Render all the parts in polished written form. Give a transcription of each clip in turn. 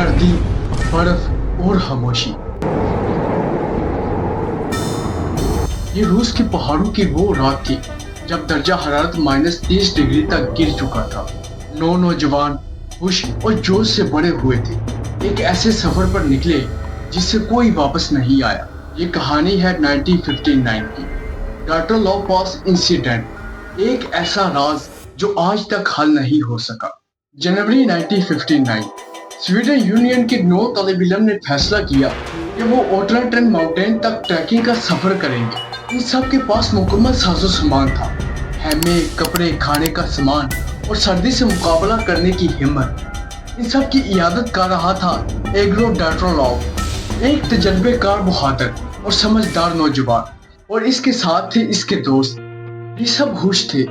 सर्दी, बर्फ और खामोशी। ये रूस के पहाड़ों की वो रात थी जब दर्जा हरारत -30 डिग्री तक गिर चुका था। नौ नौजवान होश और जोश से बड़े हुए थे, एक ऐसे सफर पर निकले जिससे कोई वापस नहीं आया। ये कहानी है 1959 की, डार्टरलॉव पास इंसिडेंट, एक ऐसा राज जो आज तक हल नहीं हो सका। जनवरी 1959, स्वीडन यूनियन के 9 तालिब इल्म ने फैसला किया कि वो ओटरटन माउंटेन तक ट्रैकिंग का सफर करेंगे। इन सब के पास मुकम्मल साजो सामान था, हैमे, कपड़े, खाने का सामान और सर्दी से मुकाबला करने की हिम्मत। इन सब की इयादत कर रहा था एग्रो डार्टरलॉव, एक तजर्बेकार बहादुर और समझदार नौजवान, और इसके साथ थे इसके दोस्त। ये सब खुश थे,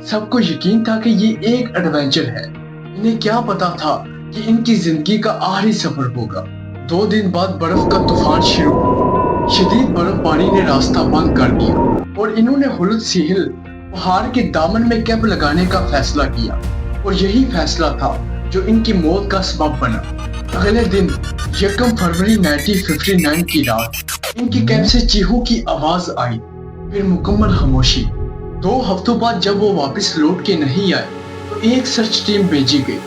सबको यकीन था कि ये एक एडवेंचर है। इन्हें क्या पता था कि इनकी जिंदगी का आखिरी सफर होगा। 2 दिन बाद बर्फ का तूफान शुरू हुआ। शदीद बर्फबारी ने रास्ता बंद कर दिया और इन्होंने हुलद सीहिल पहाड़ के दामन में कैंप लगाने का फैसला किया, और यही फैसला था जो इनकी मौत का सबब बना। अगले दिन 1 फरवरी 1959 की रात इनकी कैंप से चीखों की आवाज आई, फिर मुकम्मल खामोशी। 2 हफ्तों बाद जब वो वापस लौट के नहीं आए तो एक सर्च टीम भेजी गई।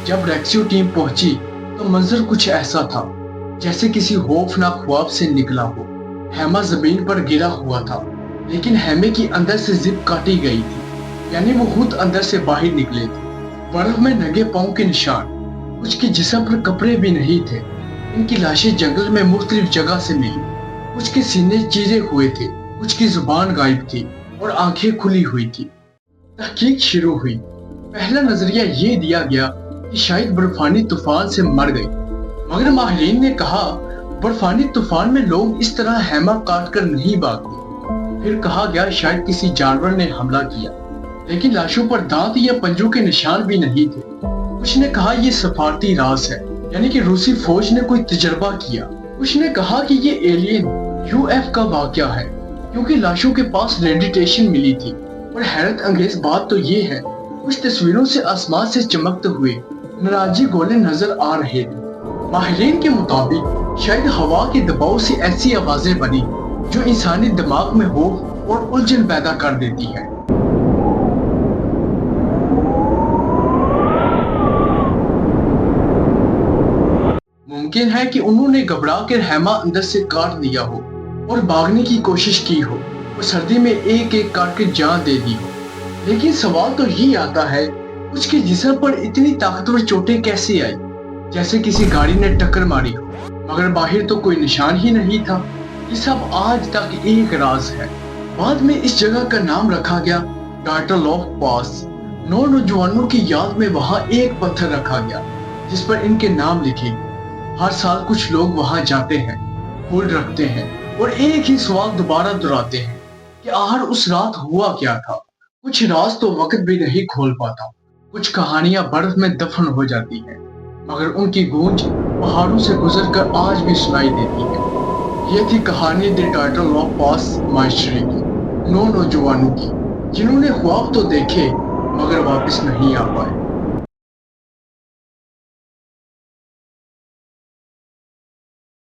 जब रेस्क्यू टीम पहुंची तो मंजर कुछ ऐसा था जैसे किसी खौफनाक ख्वाब से निकला हो। हैमा जमीन पर गिरा हुआ था, लेकिन हैमे की अंदर से जिप काटी गई थी, यानी वो खुद अंदर से बाहर निकले थे। बर्फ में नंगे पांव के निशान, कुछ के जिस्म पर कपड़े भी नहीं थे। इनकी लाशें जंगल में मुख्तलिफ जगह से मिली, कुछ के सीने चीरे हुए थे, कुछ की जुबान गायब थी और आंखें खुली हुई थी। तहकीक शुरू हुई। पहला नजरिया ये दिया गया कि शायद बर्फानी तूफान से मर गई, मगर माहिरीन ने कहा बर्फानी तूफान में लोग इस तरह हैमा काट कर नहीं भागते। फिर कहा गया शायद किसी जानवर ने हमला किया, लेकिन लाशों पर दांत या पंजों के निशान भी नहीं थे। कुछ ने कहा ये सफारती राज है, यानी कि रूसी फौज ने कोई तजर्बा किया। कुछ ने कहा कि ये एलियन यूएफ का वाकया है, क्योंकि लाशों के पास रेडिएशन मिली थी। और हैरत अंगेज बात तो ये है, कुछ तस्वीरों से आसमान से चमकते हुए नाराजी गोले नजर आ रहे थे। माहिरीन के मुताबिक शायद हवा के दबाव से ऐसी आवाजें बनी जो इंसानी दिमाग में खौफ और उलझन पैदा कर देती है। मुमकिन है कि उन्होंने घबरा कर हैमा अंदर से काट दिया हो और भागने की कोशिश की हो और सर्दी में एक एक काट के जान दे दी हो। लेकिन सवाल तो ये आता है, उसके जिस्म पर इतनी ताकतवर चोटें कैसे आई, जैसे किसी गाड़ी ने टक्कर मारी हो, मगर बाहर तो कोई निशान ही नहीं था। ये सब आज तक एक राज है। बाद में इस जगह का नाम रखा गया डार्टरलॉव पास। 9 नौजवानों की याद में वहाँ एक पत्थर रखा गया जिस पर इनके नाम लिखे। हर साल कुछ लोग वहाँ जाते हैं, फूल रखते हैं और एक ही सवाल दोबारा दोहराते हैं कि आखिर उस रात हुआ क्या था। कुछ राज तो वक्त भी नहीं खोल पाता, कुछ कहानियां बर्फ में दफन हो जाती हैं, मगर उनकी गूंज पहाड़ों से गुजरकर आज भी सुनाई देती है। ये थी कहानी द डार्टरलॉव पास माइस्ट्री की, 9 नौजवानों की जिन्होंने ख्वाब तो देखे मगर वापस नहीं आ पाए।